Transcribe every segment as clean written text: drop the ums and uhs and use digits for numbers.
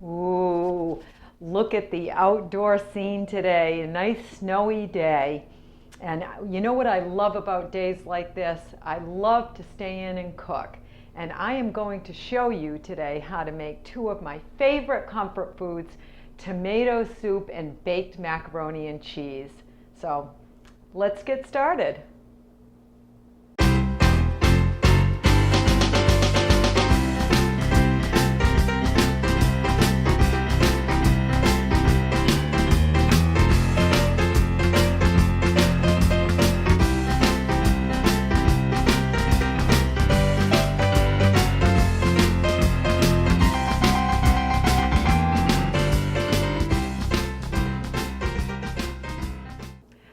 Ooh, look at the outdoor scene today. A nice snowy day. And you know what I love about days like this? I love to stay in and cook. And I am going to show you today how to make two of my favorite comfort foods, tomato soup and baked macaroni and cheese. So let's get started.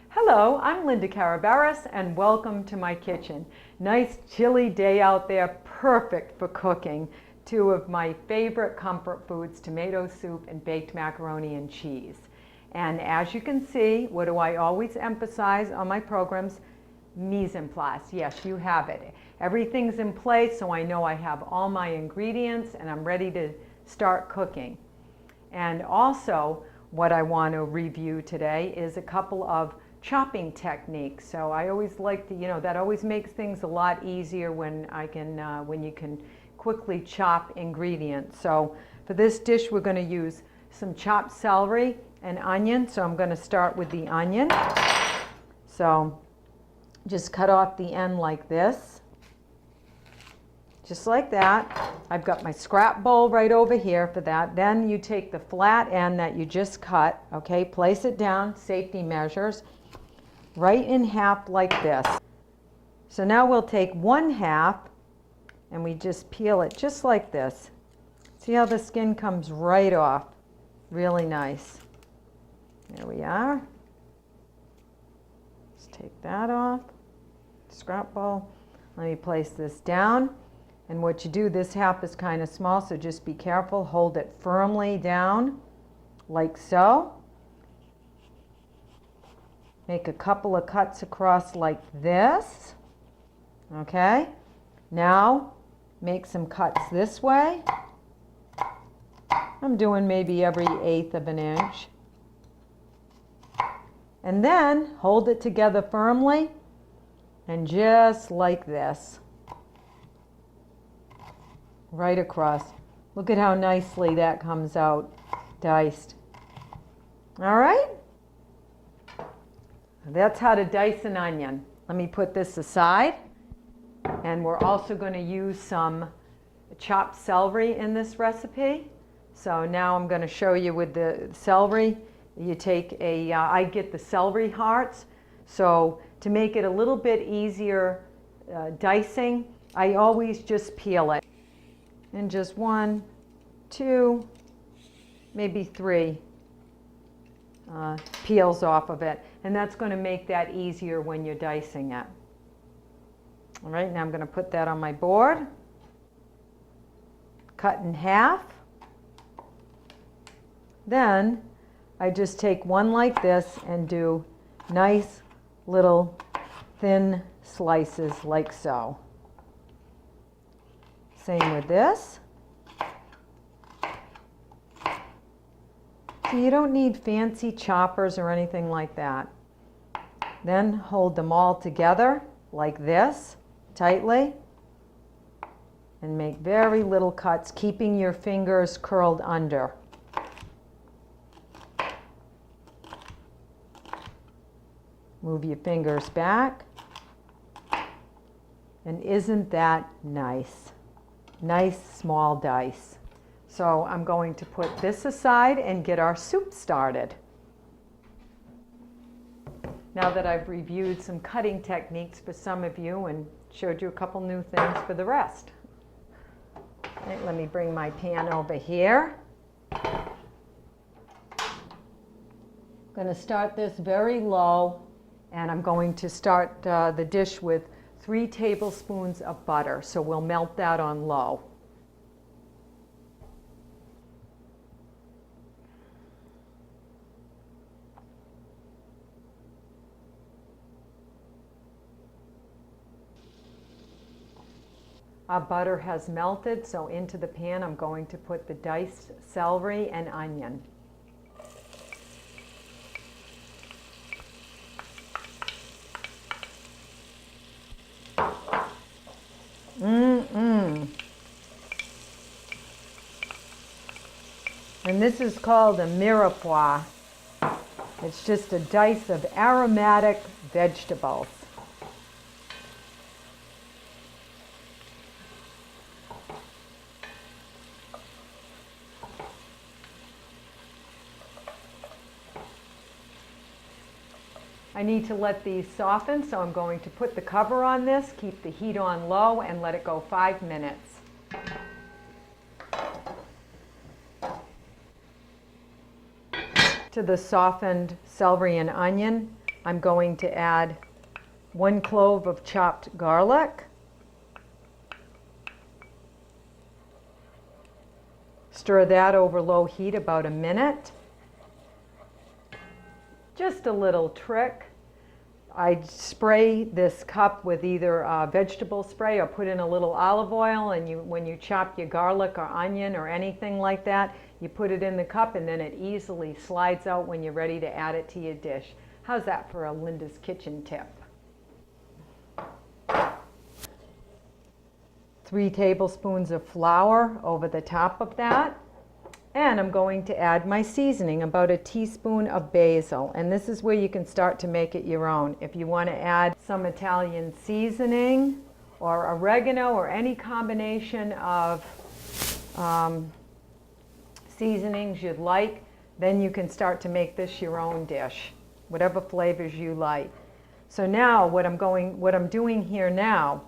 Hello, I'm Linda Carabarras and welcome to my kitchen. Nice chilly day out there, perfect for cooking. Two of my favorite comfort foods, tomato soup and baked macaroni and cheese. And as you can see, what do I always emphasize on my programs? Mise en place. Yes, you have it. Everything's in place, so I know I have all my ingredients and I'm ready to start cooking. And also, what I want to review today is a couple of chopping techniques. So I always like to, that always makes things a lot easier when you can quickly chop ingredients. So for this dish, we're going to use some chopped celery and onion. So I'm going to start with the onion. So just cut off the end like this. Just like that. I've got my scrap bowl right over here for that. Then you take the flat end that you just cut, okay, place it down, safety measures, right in half like this. So now we'll take one half and we just peel it just like this. See how the skin comes right off? Really nice. There we are. Let's take that off. Scrap bowl. Let me place this down. And what you do, this half is kind of small, so just be careful. Hold it firmly down, like so. Make a couple of cuts across like this. Okay? Now, make some cuts this way. I'm doing maybe every 1/8 of an inch. And then, hold it together firmly, and just like this. Right across. Look at how nicely that comes out diced. All right? That's how to dice an onion. Let me put this aside. And we're also going to use some chopped celery in this recipe. So now I'm going to show you with the celery. You take I get the celery hearts. So to make it a little bit easier dicing, I always just peel it. And just 1, 2, maybe 3 peels off of it. And that's going to make that easier when you're dicing it. All right, now I'm going to put that on my board. Cut in half. Then I just take one like this and do nice little thin slices like so. Same with this. So you don't need fancy choppers or anything like that. Then hold them all together like this, tightly, and make very little cuts, keeping your fingers curled under. Move your fingers back. And isn't that nice? Nice small dice. So I'm going to put this aside and get our soup started. Now that I've reviewed some cutting techniques for some of you and showed you a couple new things for the rest. Right, let me bring my pan over here. I'm going to start this very low, and I'm going to start the dish with 3 tablespoons of butter. So we'll melt that on low. Our butter has melted, so into the pan I'm going to put the diced celery and onion. And this is called a mirepoix. It's just a dice of aromatic vegetables. I need to let these soften, so I'm going to put the cover on this, keep the heat on low, and let it go 5 minutes. To the softened celery and onion, I'm going to add 1 clove of chopped garlic, stir that over low heat about a minute. Just a little trick. I spray this cup with either vegetable spray or put in a little olive oil, and when you chop your garlic or onion or anything like that, you put it in the cup and then it easily slides out when you're ready to add it to your dish. How's that for a Linda's Kitchen tip? 3 tablespoons of flour over the top of that. And I'm going to add my seasoning, about a teaspoon of basil. And this is where you can start to make it your own. If you want to add some Italian seasoning or oregano or any combination of seasonings you'd like, then you can start to make this your own dish, whatever flavors you like. So now what I'm doing here now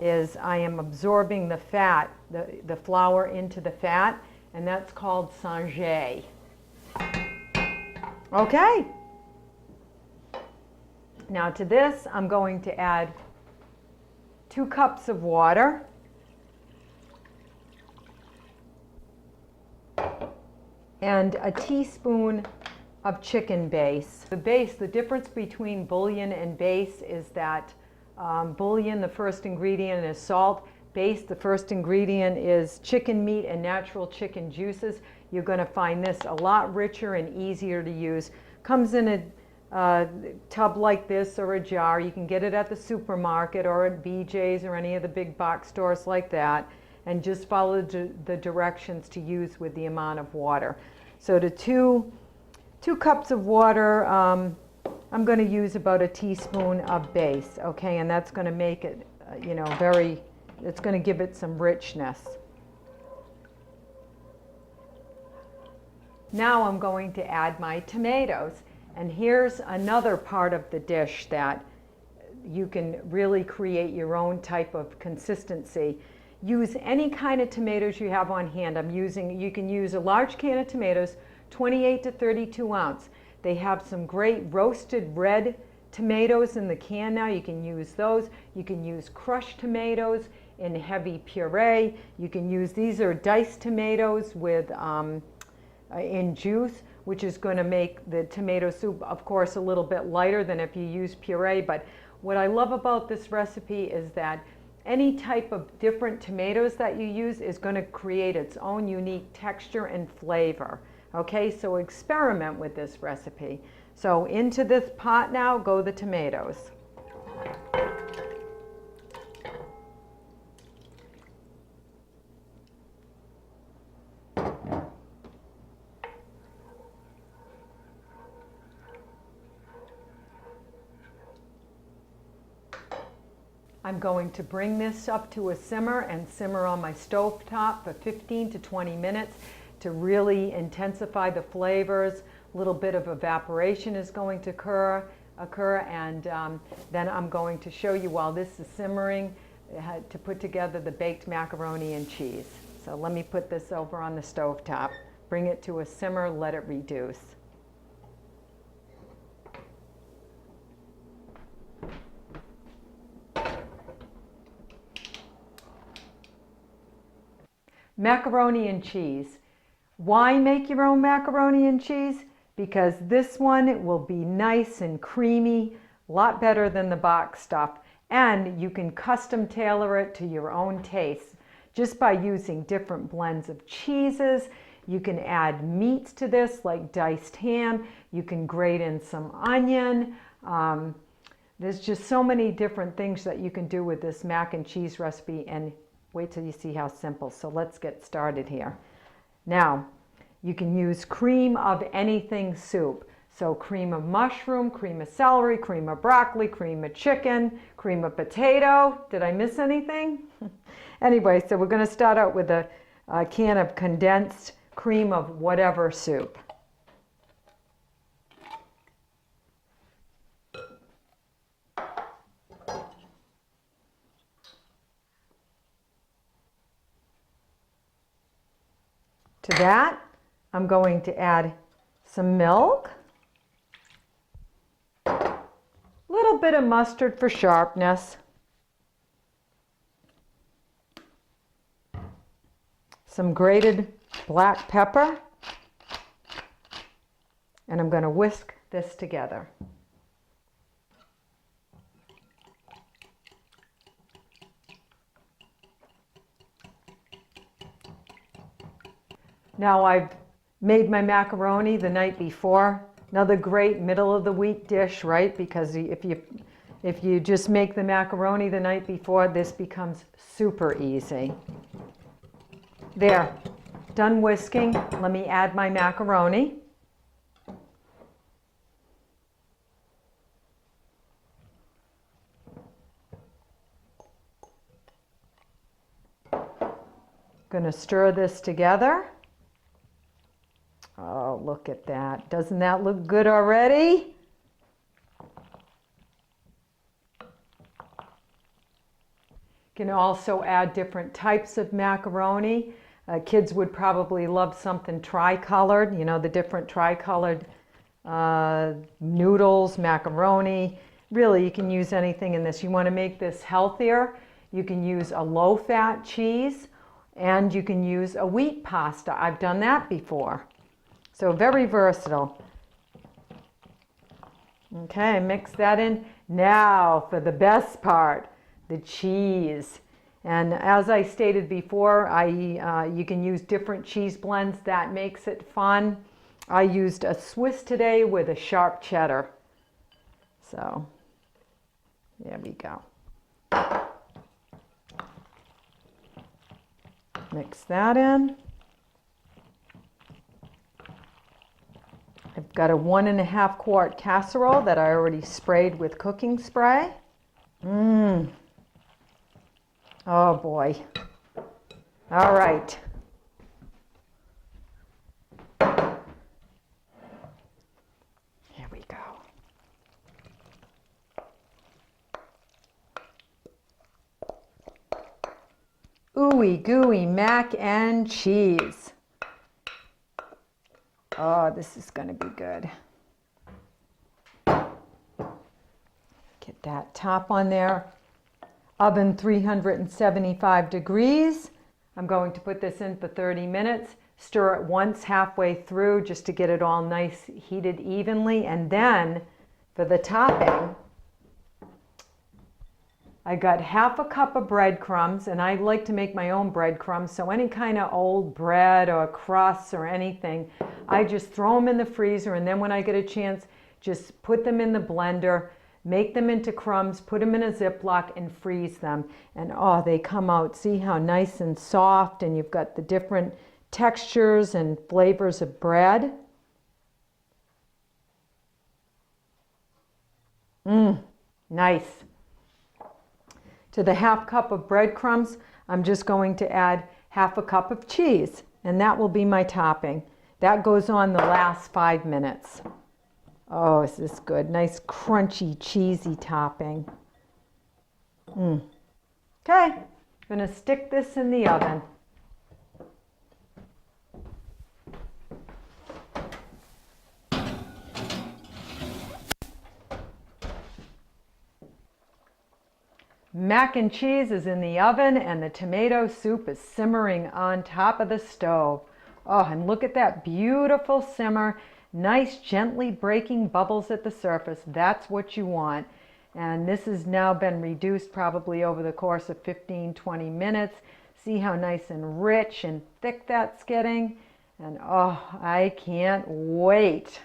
is I am absorbing the fat, the flour into the fat, and that's called Sanger. Okay. Now to this, I'm going to add 2 cups of water, and a teaspoon of chicken base. The difference between bouillon and base is that bouillon, the first ingredient is salt. Base, the first ingredient is chicken meat and natural chicken juices. You're going to find this a lot richer and easier to use. Comes in a tub like this or a jar. You can get it at the supermarket or at BJ's or any of the big box stores like that. And just follow the directions to use with the amount of water. So to two cups of water, I'm going to use about a teaspoon of base, okay? And that's going to make it, it's going to give it some richness. Now I'm going to add my tomatoes. And here's another part of the dish that you can really create your own type of consistency. Use any kind of tomatoes you have on hand. You can use a large can of tomatoes, 28 to 32 ounce. They have some great roasted red tomatoes in the can now. You can use those. You can use crushed tomatoes in heavy puree. You can use, these are diced tomatoes with in juice, which is going to make the tomato soup, of course, a little bit lighter than if you use puree. But what I love about this recipe is that any type of different tomatoes that you use is going to create its own unique texture and flavor. Okay, so experiment with this recipe. So into this pot now go the tomatoes. I'm going to bring this up to a simmer and simmer on my stove top for 15 to 20 minutes to really intensify the flavors. A little bit of evaporation is going to occur, and then I'm going to show you, while this is simmering, to put together the baked macaroni and cheese. So let me put this over on the stove top, bring it to a simmer, let it reduce. Macaroni and cheese. Why make your own macaroni and cheese? Because this one will be nice and creamy, a lot better than the box stuff. And you can custom tailor it to your own taste just by using different blends of cheeses. You can add meats to this like diced ham. You can grate in some onion. There's just so many different things that you can do with this mac and cheese recipe, and wait till you see how simple. So let's get started here. Now, you can use cream of anything soup. So cream of mushroom, cream of celery, cream of broccoli, cream of chicken, cream of potato. Did I miss anything? Anyway, so we're going to start out with a can of condensed cream of whatever soup. To that, I'm going to add some milk, a little bit of mustard for sharpness, some grated black pepper, and I'm going to whisk this together. Now I've made my macaroni the night before. Another great middle of the week dish, right? Because if you just make the macaroni the night before, this becomes super easy. There, done whisking. Let me add my macaroni. Gonna stir this together. Oh, look at that. Doesn't that look good already? You can also add different types of macaroni. Kids would probably love something tri-colored, you know, the different tri-colored noodles, macaroni. Really, you can use anything in this. You want to make this healthier, you can use a low-fat cheese, and you can use a wheat pasta. I've done that before. So very versatile. Okay, mix that in. Now for the best part, the cheese. And as I stated before, you can use different cheese blends. That makes it fun. I used a Swiss today with a sharp cheddar. So there we go. Mix that in. I've got a 1.5 quart casserole that I already sprayed with cooking spray. Oh boy. All right. Here we go. Ooey gooey mac and cheese. Oh, this is going to be good. Get that top on there. Oven 375 degrees. I'm going to put this in for 30 minutes. Stir it once halfway through just to get it all nice heated evenly. And then for the topping, I got 1/2 cup of breadcrumbs, and I like to make my own breadcrumbs, so any kind of old bread or crusts or anything, I just throw them in the freezer, and then when I get a chance, just put them in the blender, make them into crumbs, put them in a Ziploc, and freeze them. And oh, they come out, see how nice and soft, and you've got the different textures and flavors of bread. Nice. To the 1/2 cup of breadcrumbs, I'm just going to add 1/2 cup of cheese, and that will be my topping. That goes on the last 5 minutes. Oh, is this good? Nice crunchy, cheesy topping. Okay, I'm going to stick this in the oven. Mac and cheese is in the oven, and the tomato soup is simmering on top of the stove. Oh, and look at that beautiful simmer. Nice, gently breaking bubbles at the surface. That's what you want. And this has now been reduced probably over the course of 15-20 minutes. See how nice and rich and thick that's getting? And oh, I can't wait.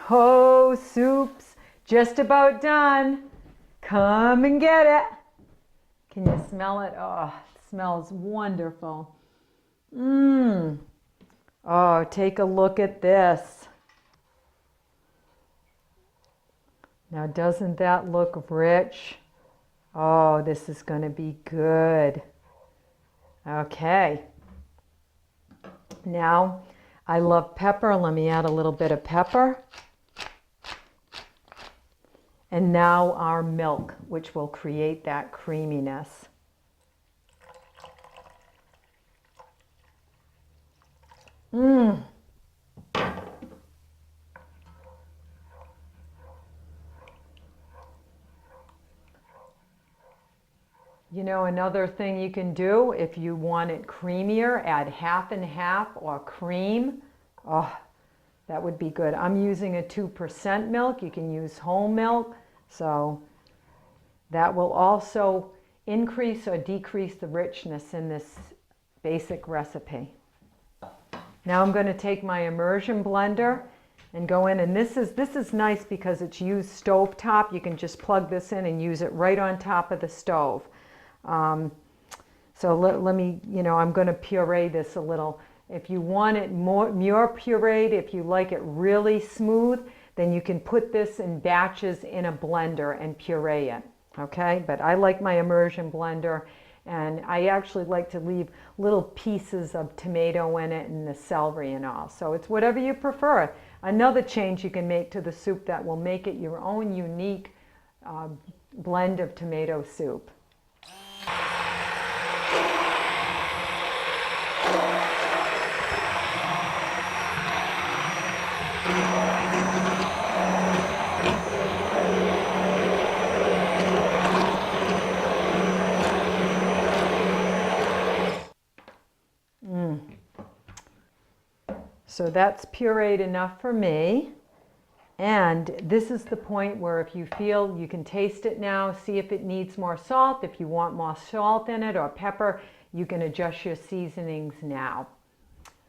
Oh, soup's just about done. Come and get it. Can you smell it? Oh, it smells wonderful. Mmm. Oh, take a look at this. Now, doesn't that look rich? Oh, this is going to be good. Okay. Now, I love pepper. Let me add a little bit of pepper. And now our milk, which will create that creaminess. Mmm. You know, another thing you can do if you want it creamier, add half and half or cream. Oh, that would be good. I'm using a 2% milk. You can use whole milk. So that will also increase or decrease the richness in this basic recipe. Now I'm going to take my immersion blender and go in, and this is nice because it's used stovetop. You can just plug this in and use it right on top of the stove. So let me, I'm going to puree this a little. If you want it more pureed, if you like it really smooth, then you can put this in batches in a blender and puree it, okay? But I like my immersion blender, and I actually like to leave little pieces of tomato in it and the celery and all. So it's whatever you prefer. Another change you can make to the soup that will make it your own unique blend of tomato soup. So that's pureed enough for me. And this is the point where if you feel you can taste it now, see if it needs more salt. If you want more salt in it or pepper, you can adjust your seasonings now.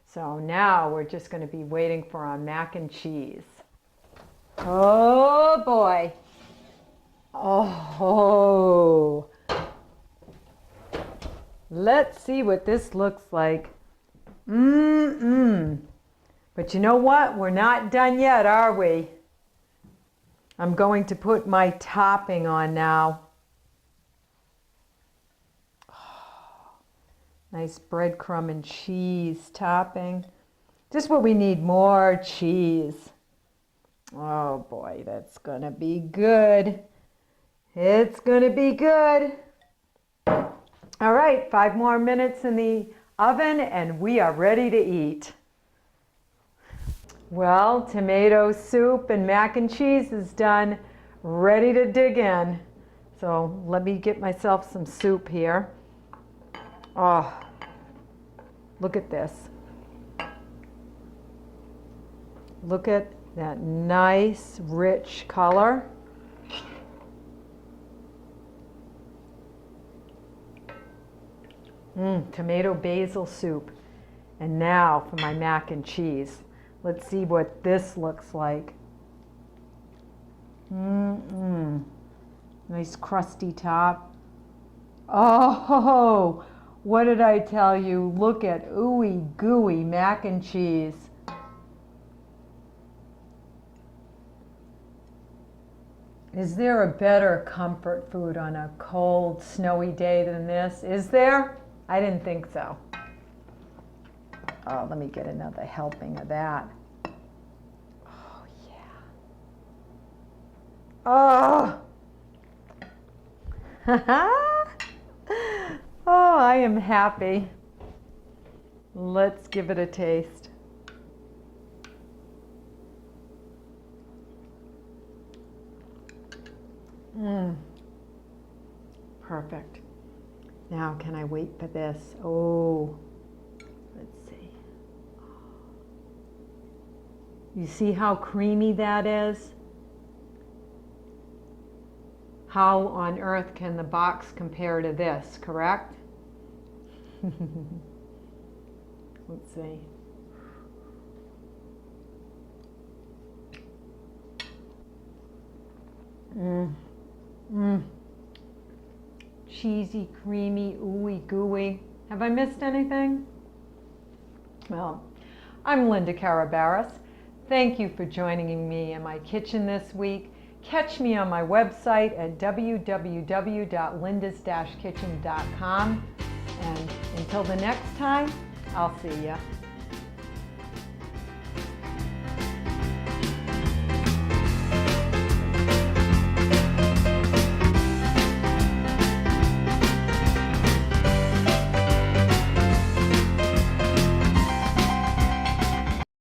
So now we're just going to be waiting for our mac and cheese. Oh boy. Oh. Let's see what this looks like. But you know what? We're not done yet, are we? I'm going to put my topping on now. Oh, nice breadcrumb and cheese topping. Just what we need, more cheese. Oh boy, that's gonna be good. It's gonna be good. All right, 5 more minutes in the oven and we are ready to eat. Well, tomato soup and mac and cheese is done, ready to dig in. So let me get myself some soup here. Oh, look at this. Look at that nice, rich color. Tomato basil soup. And now for my mac and cheese. Let's see what this looks like. Nice crusty top. Oh, what did I tell you? Look at ooey gooey mac and cheese. Is there a better comfort food on a cold, snowy day than this? Is there? I didn't think so. Oh, let me get another helping of that. Oh, yeah. Oh. Oh, I am happy. Let's give it a taste. Perfect. Now, can I wait for this? Oh, let's see. You see how creamy that is? How on earth can the box compare to this, correct? Let's see. Cheesy, creamy, ooey gooey. Have I missed anything? Well, I'm Linda Carabaras. Thank you for joining me in my kitchen this week. Catch me on my website at www.lindas-kitchen.com. And until the next time, I'll see ya.